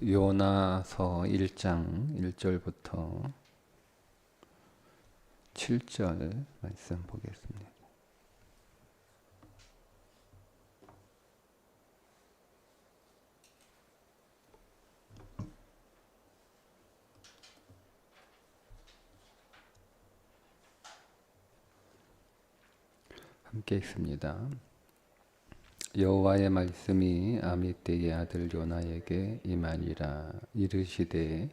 요나서 1장 1절부터 7절 말씀 보겠습니다. 함께 있습니다. 여호와의 말씀이 아미떼의 아들 요나에게 임하니라. 이르시되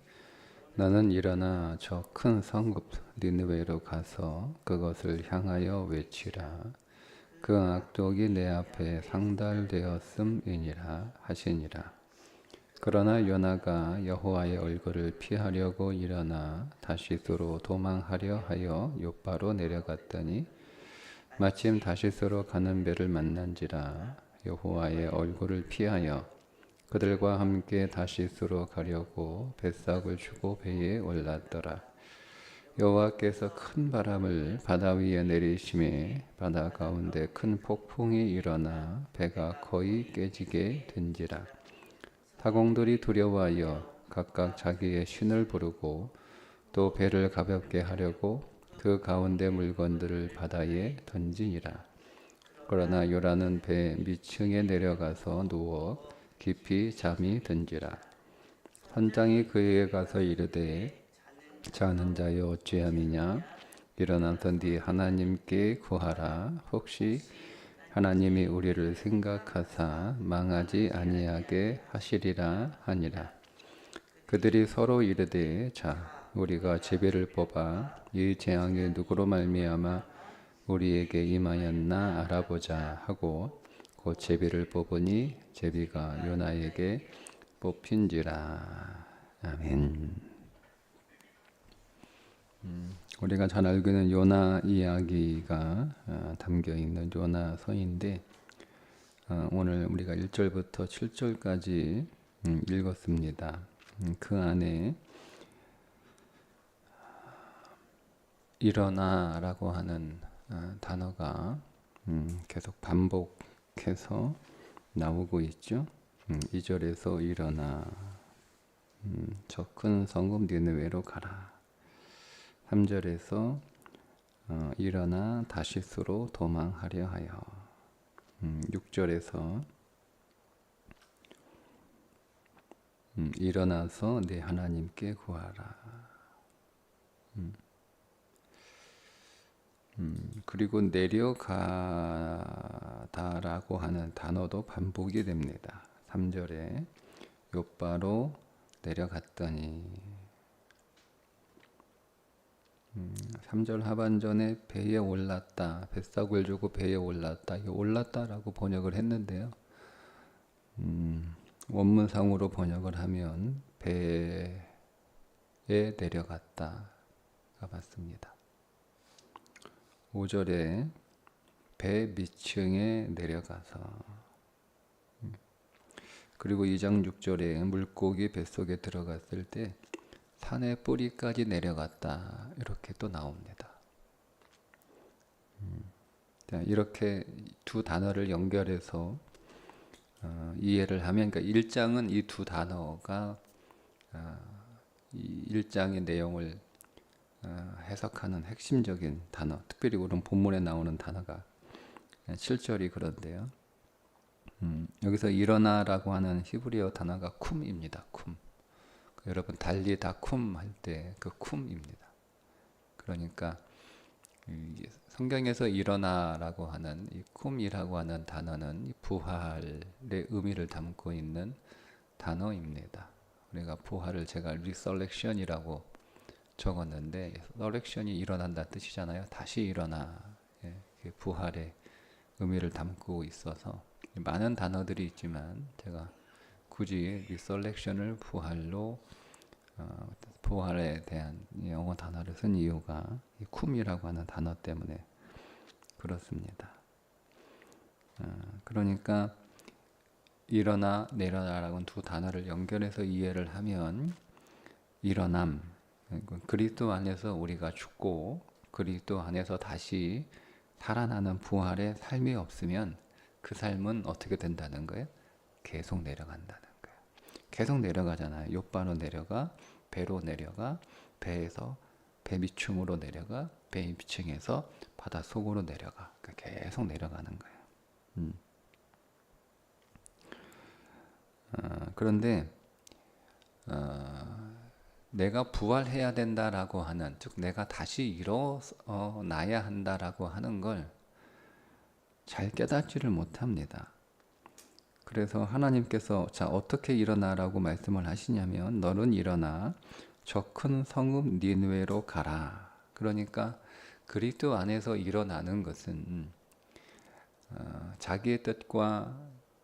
너는 일어나 저 큰 성읍 니느웨로 가서 그것을 향하여 외치라. 그 악독이 내 앞에 상달되었음이니라 하시니라. 그러나 요나가 여호와의 얼굴을 피하려고 일어나 다시스로 도망하려 하여 욥바로 내려갔더니 마침 다시스로 가는 배를 만난지라. 여호와의 얼굴을 피하여 그들과 함께 다시스로 가려고 뱃삭을 주고 배에 올랐더라. 여호와께서 큰 바람을 바다 위에 내리심에 바다 가운데 큰 폭풍이 일어나 배가 거의 깨지게 된지라. 타공들이 두려워하여 각각 자기의 신을 부르고 또 배를 가볍게 하려고 그 가운데 물건들을 바다에 던지니라. 그러나 요나는 배 밑층에 내려가서 누워 깊이 잠이 든지라. 선장이 그에게 가서 이르되 자는 자여 어찌함이냐. 일어나서 네 하나님께 구하라. 혹시 하나님이 우리를 생각하사 망하지 아니하게 하시리라 하니라. 그들이 서로 이르되 자 우리가 제비를 뽑아 이 재앙이 누구로 말미암아 우리에게 임하였나 알아보자 하고 곧 제비를 뽑으니 제비가 요나에게 뽑힌지라. 아멘. 우리가 잘 알고 있는 요나 이야기가 담겨 있는 요나서인데 오늘 우리가 1절부터 7절까지 읽었습니다. 그 안에 일어나라고 하는 단어가 계속 반복해서 나오고 있죠. 2절에서 일어나 저 큰 성읍 니느웨로 가라. 3절에서 일어나 다시스로 도망하려 하여 6절에서 일어나서 내 하나님께 구하라. 그리고 내려가다라고 하는 단어도 반복이 됩니다. 3절에 욥바로 내려갔더니 3절 하반전에 배에 올랐다. 뱃삭을 주고 배에 올랐다. 이 올랐다라고 번역을 했는데요. 원문상으로 번역을 하면 배에 내려갔다가 맞습니다. 5절에 배 밑층에 내려가서 그리고 2장 6절에 물고기 뱃속에 들어갔을 때 산의 뿌리까지 내려갔다 이렇게 또 나옵니다. 이렇게 두 단어를 연결해서 이해를 하면, 그러니까 1장은 이 두 단어가 이 1장의 내용을 해석하는 핵심적인 단어, 특별히 오늘 본문에 나오는 단어가 7절이 그런데요. 여기서 일어나라고 하는 히브리어 단어가 쿰입니다. 쿰. 여러분 달리다 쿰 할 때 그 쿰입니다. 그러니까 성경에서 일어나라고 하는 이 쿰이라고 하는 단어는 부활의 의미를 담고 있는 단어입니다. 우리가 부활을 제가 리서렉션이라고 적었는데 서렉션이 일어난다는 뜻이잖아요. 다시 일어나. 부활의 의미를 담고 있어서 많은 단어들이 있지만 제가 굳이 리서렉션을 부활로 부활에 대한 영어 단어를 쓴 이유가 이 쿰이라고 하는 단어 때문에 그렇습니다. 그러니까 일어나 내려나라는 두 단어를 연결해서 이해를 하면 일어남, 그리스도 안에서 우리가 죽고 그리스도 안에서 다시 살아나는 부활의 삶이 없으면 그 삶은 어떻게 된다는 거예요? 계속 내려간다는 거예요. 계속 내려가잖아요. 욥바로 내려가, 배로 내려가, 배에서 배 밑층으로 내려가, 배 밑층에서 바다 속으로 내려가. 그러니까 계속 내려가는 거예요. 그런데 내가 부활해야 된다라고 하는, 즉 내가 다시 일어나야 한다라고 하는 걸 잘 깨닫지를 못합니다. 그래서 하나님께서 자 어떻게 일어나라고 말씀을 하시냐면 너는 일어나 저 큰 성읍 니느웨로 가라. 그러니까 그리스도 안에서 일어나는 것은 자기의 뜻과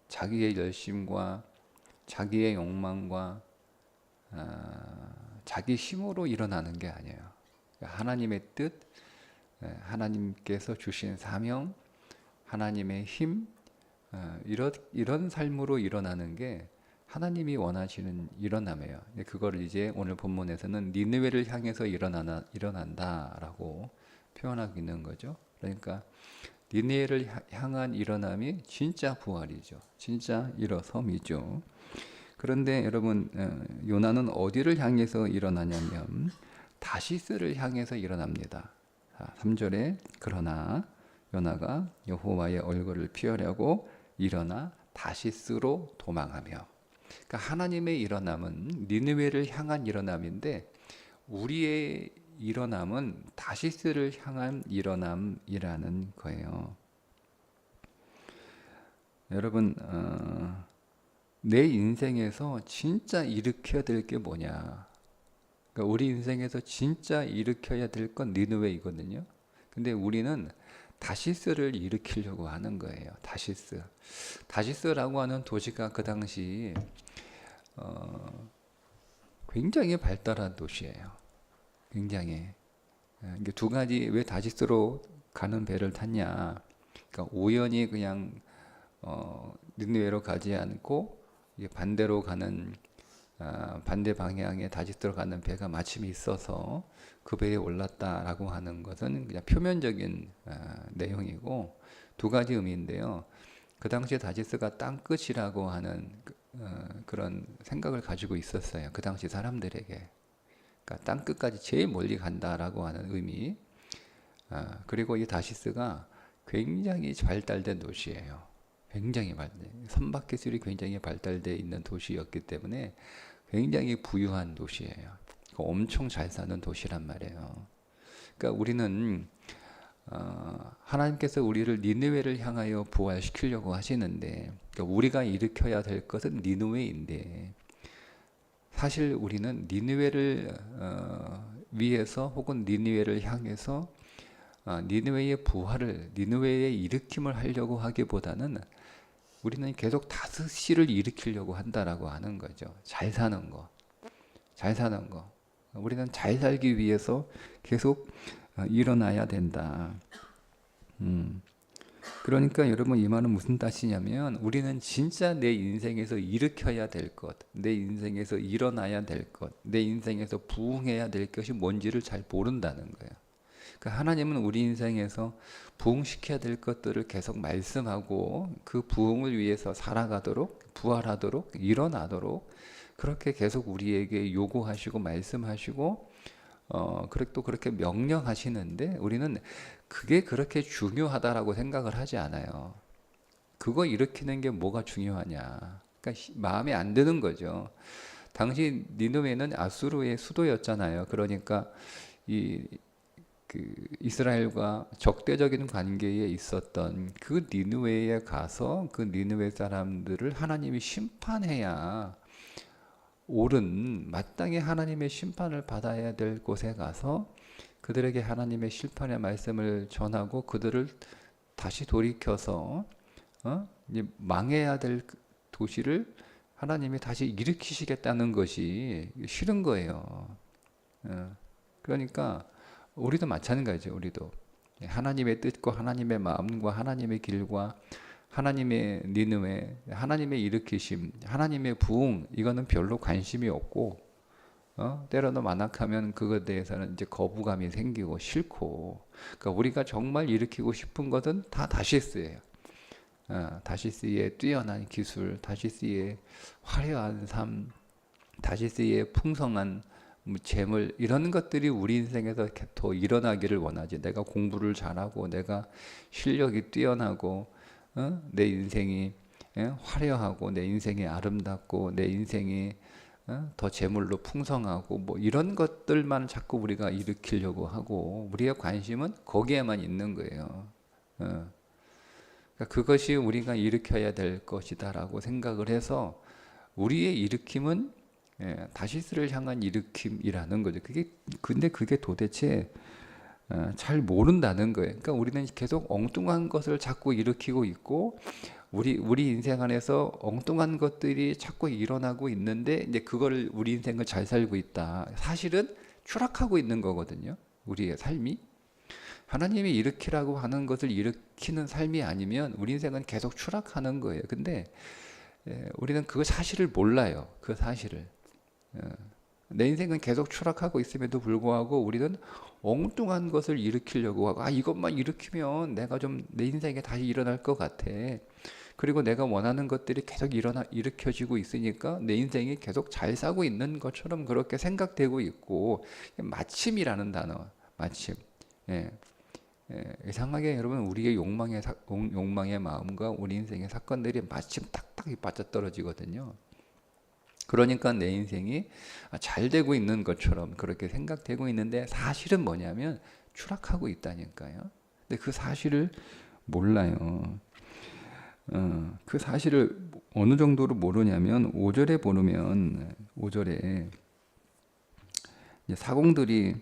자기의 열심과 자기의 욕망과 자기 힘으로 일어나는 게 아니에요. 하나님의 뜻, 하나님께서 주신 사명, 하나님의 힘, 이런 삶으로 일어나는 게 하나님이 원하시는 일어남이에요. 그거를 이제 오늘 본문에서는 니느웨를 향해서 일어난다라고 표현하고 있는 거죠. 그러니까 니느웨를 향한 일어남이 진짜 부활이죠. 진짜 일어섬이죠. 그런데 여러분, 요나는 어디를 향해서 일어나냐면 다시스를 향해서 일어납니다. 3절에 그러나 요나가 여호와의 얼굴을 피하려고 일어나 다시스로 도망하며. 그러니까 하나님의 일어남은 니느웨를 향한 일어남인데 우리의 일어남은 다시스를 향한 일어남이라는 거예요. 여러분, 내 인생에서 진짜 일으켜야 될 게 뭐냐? 그러니까 우리 인생에서 진짜 일으켜야 될 건 니느웨이거든요. 근데 우리는 다시스를 일으키려고 하는 거예요. 다시스라고 하는 도시가 그 당시 굉장히 발달한 도시예요. 굉장히. 이게 두 가지, 왜 다시스로 가는 배를 탔냐? 그러니까 우연히 그냥 니느웨로 가지 않고 반대로 가는 반대 방향에 다시스로 가는 배가 마침 있어서 그 배에 올랐다라고 하는 것은 그냥 표면적인 내용이고 두 가지 의미인데요. 그 당시에 다시스가 땅끝이라고 하는 그런 생각을 가지고 있었어요. 그 당시 사람들에게. 그러니까 땅끝까지 제일 멀리 간다라고 하는 의미. 그리고 이 다시스가 굉장히 발달된 도시예요. 굉장히 선박기술이 굉장히 발달되어 있는 도시였기 때문에 굉장히 부유한 도시예요. 엄청 잘 사는 도시란 말이에요. 그러니까 우리는 하나님께서 우리를 니느웨를 향하여 부활시키려고 하시는데, 그러니까 우리가 일으켜야 될 것은 니느웨인데 사실 우리는 니느웨를 위해서 혹은 니느웨를 향해서 니느웨의 부활을, 니느웨의 일으킴을 하려고 하기보다는 우리는 계속 다스시를 일으키려고 한다라고 하는 거죠. 잘 사는 거. 우리는 잘 살기 위해서 계속 일어나야 된다. 그러니까 여러분 이 말은 무슨 뜻이냐면 우리는 진짜 내 인생에서 일으켜야 될 것, 내 인생에서 일어나야 될 것, 내 인생에서 부흥해야 될 것이 뭔지를 잘 모른다는 거예요. 그러니까 하나님은 우리 인생에서 부흥시켜야 될 것들을 계속 말씀하고 그 부흥을 위해서 살아가도록, 부활하도록, 일어나도록 그렇게 계속 우리에게 요구하시고 말씀하시고 또 그렇게 명령하시는데 우리는 그게 그렇게 중요하다라고 생각을 하지 않아요. 그거 일으키는 게 뭐가 중요하냐. 그러니까 마음에 안 드는 거죠. 당시 니느웨는 아수르의 수도였잖아요. 그러니까 이스라엘과 적대적인 관계에 있었던 그 니느웨에 가서 그 니느웨 사람들을 하나님이 심판해야 옳은 마땅히 하나님의 심판을 받아야 될 곳에 가서 그들에게 하나님의 심판의 말씀을 전하고 그들을 다시 돌이켜서 이제 망해야 될 도시를 하나님이 다시 일으키시겠다는 것이 싫은 거예요. 그러니까 우리도 마찬가지죠. 우리도 하나님의 뜻과 하나님의 마음과 하나님의 길과 하나님의 니느웨, 하나님의 일으키심, 하나님의 부흥 이거는 별로 관심이 없고 때로는 만악하면 그것에 대해서는 이제 거부감이 생기고 싫고 그러니까 우리가 정말 일으키고 싶은 것은 다 다시스예요. 다시스의 뛰어난 기술, 다시스의 화려한 삶, 다시스의 풍성한 재물, 이런 것들이 우리 인생에서 더 일어나기를 원하지. 내가 공부를 잘하고 내가 실력이 뛰어나고 내 인생이 화려하고 내 인생이 아름답고 내 인생이 더 재물로 풍성하고 뭐 이런 것들만 자꾸 우리가 일으키려고 하고 우리의 관심은 거기에만 있는 거예요. 그러니까 그것이 우리가 일으켜야 될 것이다라고 생각을 해서 우리의 일으킴은 다시스를 향한 일으킴이라는 거죠. 근데 그게 도대체 잘 모른다는 거예요. 그러니까 우리는 계속 엉뚱한 것을 자꾸 일으키고 있고, 우리 인생 안에서 엉뚱한 것들이 자꾸 일어나고 있는데, 이제 그걸 우리 인생을 잘 살고 있다. 사실은 추락하고 있는 거거든요. 우리의 삶이. 하나님이 일으키라고 하는 것을 일으키는 삶이 아니면 우리 인생은 계속 추락하는 거예요. 근데 우리는 그 사실을 몰라요. 그 사실을. 내 인생은 계속 추락하고 있음에도 불구하고 우리는 엉뚱한 것을 일으키려고 하고, 이것만 일으키면 내가 좀 내 인생에 다시 일어날 것 같아. 그리고 내가 원하는 것들이 계속 일으켜지고 있으니까 내 인생이 계속 잘 사고 있는 것처럼 그렇게 생각되고 있고, 마침이라는 단어, 마침. 예. 이상하게 여러분, 우리의 욕망의 마음과 우리 인생의 사건들이 마침 딱딱 맞아떨어지거든요. 그러니까 내 인생이 잘 되고 있는 것처럼 그렇게 생각되고 있는데, 사실은 뭐냐면 추락하고 있다니까요. 근데 그 사실을 몰라요. 그 사실을 어느 정도로 모르냐면 5절에 보면, 5절에 사공들이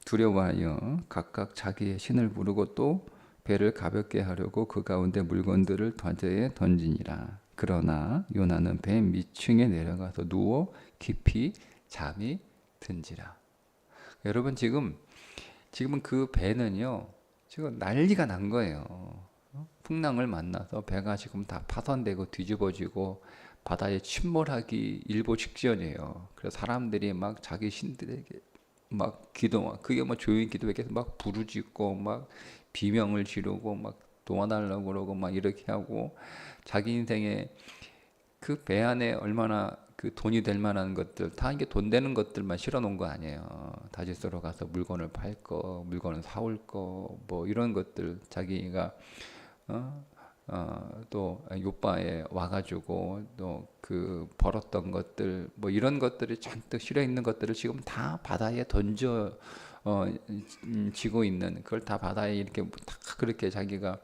두려워하여 각각 자기의 신을 부르고 또 배를 가볍게 하려고 그 가운데 물건들을 바다에 던지니라. 그러나 요나는 배 밑층에 내려가서 누워 깊이 잠이 든지라. 여러분, 지금은 그 배는요, 지금 난리가 난 거예요. 풍랑을 만나서 배가 지금 다 파손되고 뒤집어지고 바다에 침몰하기 일보 직전이에요. 그래서 사람들이 막 자기 신들에게 막 그게 뭐 조용히 기도해서 막 부르짖고 막 비명을 지르고 막 도와달라고 그러고 막 이렇게 하고, 자기 인생에 그 배 안에 얼마나 그 돈이 될 만한 것들, 다 이게 돈 되는 것들만 실어 놓은 거 아니에요. 다시스로 가서 물건을 팔 거, 물건을 사올 거, 뭐 이런 것들 자기가 또 요바에 와가지고 또 그 벌었던 것들, 뭐 이런 것들이 잔뜩 실어 있는 것들을 지금 다 바다에 던져 지고 있는, 그걸 다 바다에 이렇게 다 그렇게 자기가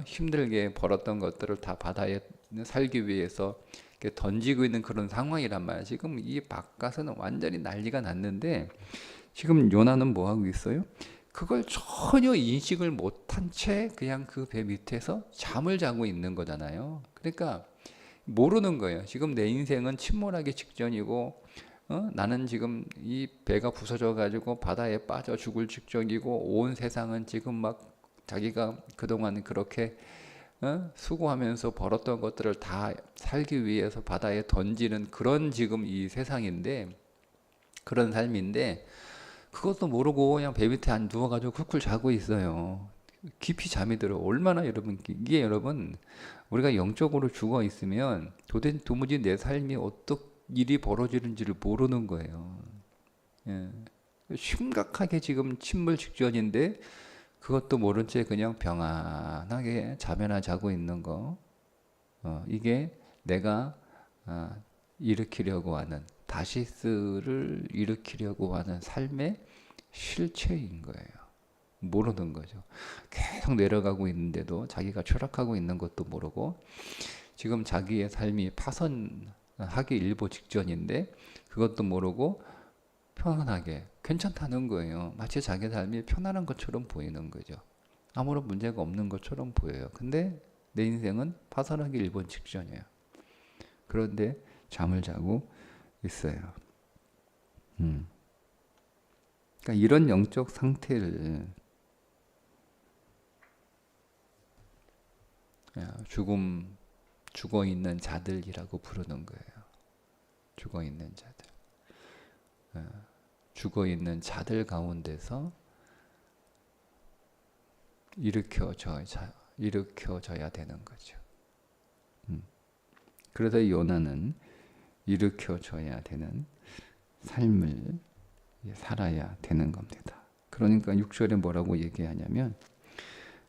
힘들게 벌었던 것들을 다 바다에 살기 위해서 이렇게 던지고 있는 그런 상황이란 말이야. 지금 이 바깥은 완전히 난리가 났는데, 지금 요나는 뭐 하고 있어요? 그걸 전혀 인식을 못한 채 그냥 그 배 밑에서 잠을 자고 있는 거잖아요. 그러니까 모르는 거예요. 지금 내 인생은 침몰하기 직전이고, 나는 지금 이 배가 부서져 가지고 바다에 빠져 죽을 직전이고, 온 세상은 지금 막 자기가 그동안 그렇게 수고하면서 벌었던 것들을 다 살기 위해서 바다에 던지는 그런 지금 이 세상인데, 그런 삶인데, 그것도 모르고 그냥 배 밑에 안 누워가지고 쿨쿨 자고 있어요. 깊이 잠이 들어. 얼마나 여러분, 이게 여러분, 우리가 영적으로 죽어 있으면 도무지 내 삶이 어떤 일이 벌어지는지를 모르는 거예요. 예. 심각하게 지금 침몰 직전인데 그것도 모른 채 그냥 평안하게 잠이나 자고 있는 거. 이게 내가 일으키려고 하는, 다시스를 일으키려고 하는 삶의 실체인 거예요. 모르는 거죠. 계속 내려가고 있는데도 자기가 추락하고 있는 것도 모르고, 지금 자기의 삶이 파손하기 일보 직전인데 그것도 모르고 편안하게 괜찮다는 거예요. 마치 자기 삶이 편안한 것처럼 보이는 거죠. 아무런 문제가 없는 것처럼 보여요. 근데 내 인생은 파산하기 일본 직전이에요. 그런데 잠을 자고 있어요. 그러니까 이런 영적 상태를 죽어 있는 자들이라고 부르는 거예요. 죽어 있는 자들. 죽어 있는 자들 가운데서 일으켜져 일으켜져야 되는 거죠. 그래서 요나는 일으켜져야 되는 삶을 살아야 되는 겁니다. 그러니까 6절에 뭐라고 얘기하냐면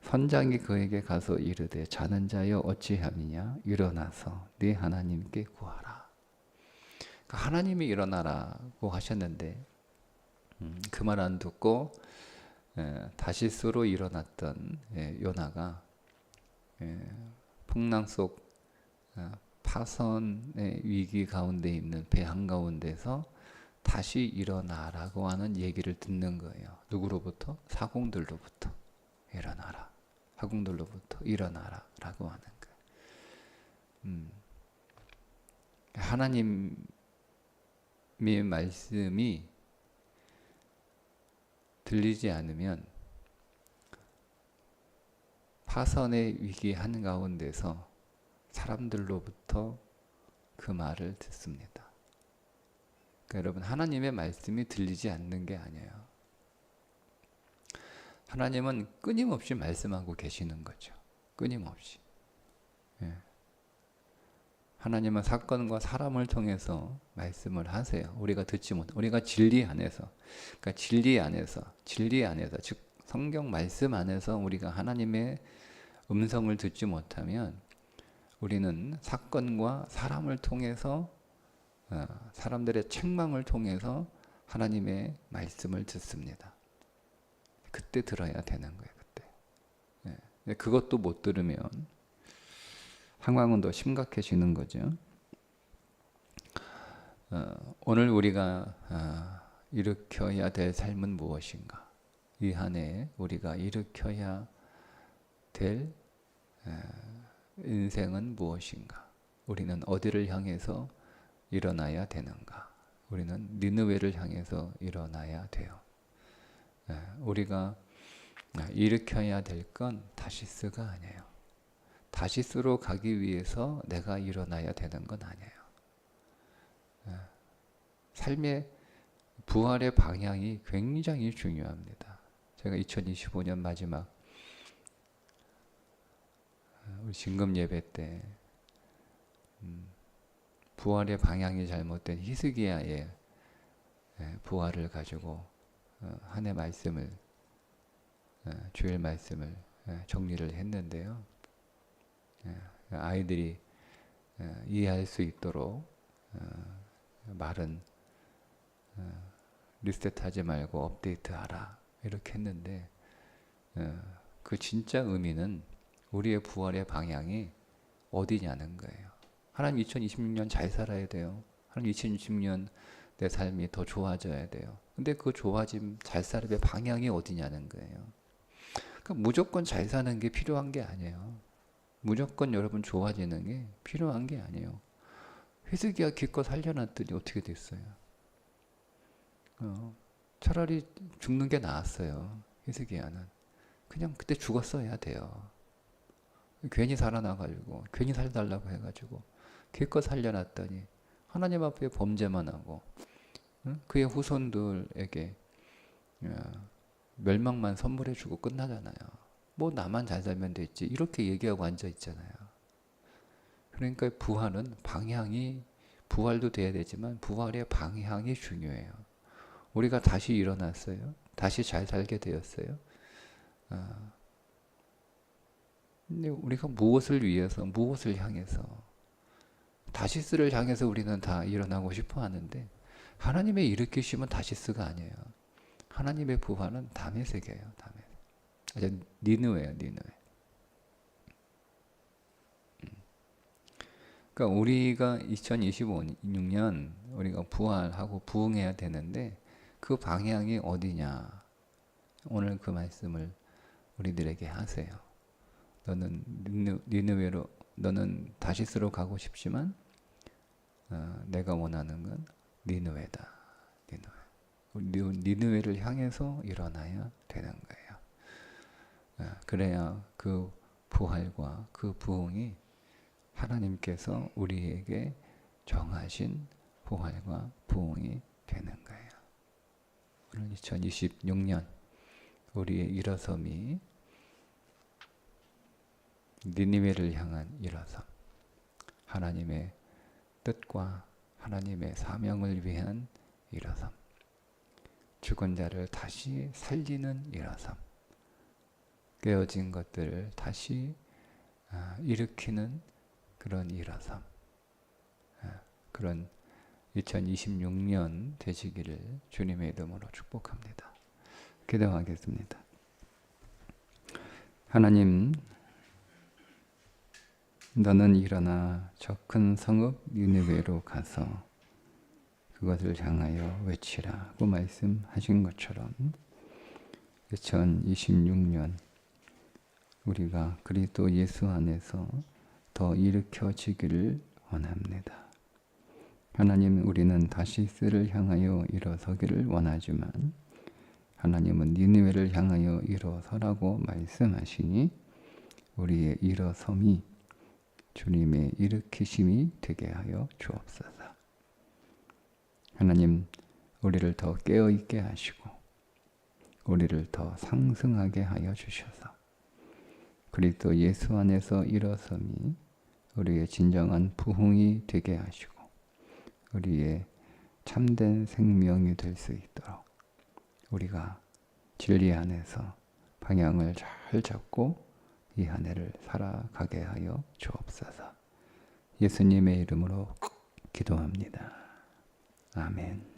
선장이 그에게 가서 이르되 자는 자여 어찌함이냐 일어나서 네 하나님께 구하라. 그러니까 하나님이 일어나라고 하셨는데 그 말 안 듣고 다시스로 일어났던 요나가 풍랑 속 파선의 위기 가운데 있는 배 한가운데서 다시 일어나라고 하는 얘기를 듣는 거예요. 누구로부터? 사공들로부터. 일어나라. 사공들로부터 일어나라 라고 하는 거예요. 하나님의 말씀이 들리지 않으면 파선의 위기 한가운데서 사람들로부터 그 말을 듣습니다. 그러니까 여러분, 하나님의 말씀이 들리지 않는 게 아니에요. 하나님은 끊임없이 말씀하고 계시는 거죠. 끊임없이. 하나님은 사건과 사람을 통해서 말씀을 하세요. 우리가 듣지 못, 우리가 진리 안에서, 그러니까 진리 안에서, 즉 성경 말씀 안에서 우리가 하나님의 음성을 듣지 못하면 우리는 사건과 사람을 통해서, 사람들의 책망을 통해서 하나님의 말씀을 듣습니다. 그때 들어야 되는 거예요. 그때. 그것도 못 들으면 상황은 더 심각해지는 거죠. 오늘 우리가 일으켜야 될 삶은 무엇인가? 이 한 해 우리가 일으켜야 될 인생은 무엇인가? 우리는 어디를 향해서 일어나야 되는가? 우리는 니느웨를 향해서 일어나야 돼요. 우리가 일으켜야 될 건 다시스가 아니에요. 다시스로 가기 위해서 내가 일어나야 되는 건 아니에요. 삶의 부활의 방향이 굉장히 중요합니다. 제가 2025년 마지막 우리 진금 예배 때 부활의 방향이 잘못된 히스기야의 부활을 가지고 한 해 말씀을, 주일 말씀을 정리를 했는데요. 아이들이 이해할 수 있도록 말은 리셋하지 말고 업데이트하라 이렇게 했는데, 그 진짜 의미는 우리의 부활의 방향이 어디냐는 거예요. 하나님 2026년 잘 살아야 돼요. 하나님 2026년 내 삶이 더 좋아져야 돼요. 근데 그 좋아짐, 잘 살음의 방향이 어디냐는 거예요. 그러니까 무조건 잘 사는 게 필요한 게 아니에요. 무조건 여러분 좋아지는 게 필요한 게 아니에요. 히스기야 기껏 살려놨더니 어떻게 됐어요? 차라리 죽는 게 나았어요. 히스기야는 그냥 그때 죽었어야 돼요. 괜히 살아나가지고 괜히 살달라고 해가지고 기껏 살려놨더니 하나님 앞에 범죄만 하고 그의 후손들에게 멸망만 선물해주고 끝나잖아요. 뭐 나만 잘 살면 됐지 이렇게 얘기하고 앉아 있잖아요. 그러니까 부활은 방향이, 부활도 돼야 되지만 부활의 방향이 중요해요. 우리가 다시 일어났어요. 다시 잘 살게 되었어요. 근데 우리가 무엇을 위해서, 무엇을 향해서, 다시스를 향해서 우리는 다 일어나고 싶어 하는데, 하나님의 일으키심은 다시스가 아니에요. 하나님의 부활은 담의 세계예요. 담의. 니느웨예요. 니느웨. 그러니까 우리가 2026년 우리가 부활하고 부흥해야 되는데 그 방향이 어디냐? 오늘 그 말씀을 우리들에게 하세요. 너는 니느웨로, 너는 다시스로 가고 싶지만 내가 원하는 건 니느웨다. 니느웨를 향해서 일어나야 되는 거예요. 그래야 그 부활과 그 부흥이 하나님께서 우리에게 정하신 부활과 부흥이 되는 거예요. 오늘 2026년 우리의 일어섬이 니니웨를 향한 일어섬, 하나님의 뜻과 하나님의 사명을 위한 일어섬, 죽은 자를 다시 살리는 일어섬, 깨어진 것들을 다시 일으키는 그런 일어섬, 그런 2026년 되시기를 주님의 이름으로 축복합니다. 기도하겠습니다. 하나님, 너는 일어나 저 큰 성읍 니느웨로 가서 그것을 향하여 외치라고 말씀하신 것처럼 2026년 우리가 그리스도 예수 안에서 더 일으켜지기를 원합니다. 하나님, 우리는 다시스를 향하여 일어서기를 원하지만 하나님은 니느웨를 향하여 일어서라고 말씀하시니 우리의 일어섬이 주님의 일으키심이 되게 하여 주옵소서. 하나님, 우리를 더 깨어있게 하시고 우리를 더 상승하게 하여 주셔서 그리스도 예수 안에서 일어섬이 우리의 진정한 부흥이 되게 하시고 우리의 참된 생명이 될 수 있도록 우리가 진리 안에서 방향을 잘 잡고 이 한 해를 살아가게 하여 주옵소서. 예수님의 이름으로 기도합니다. 아멘.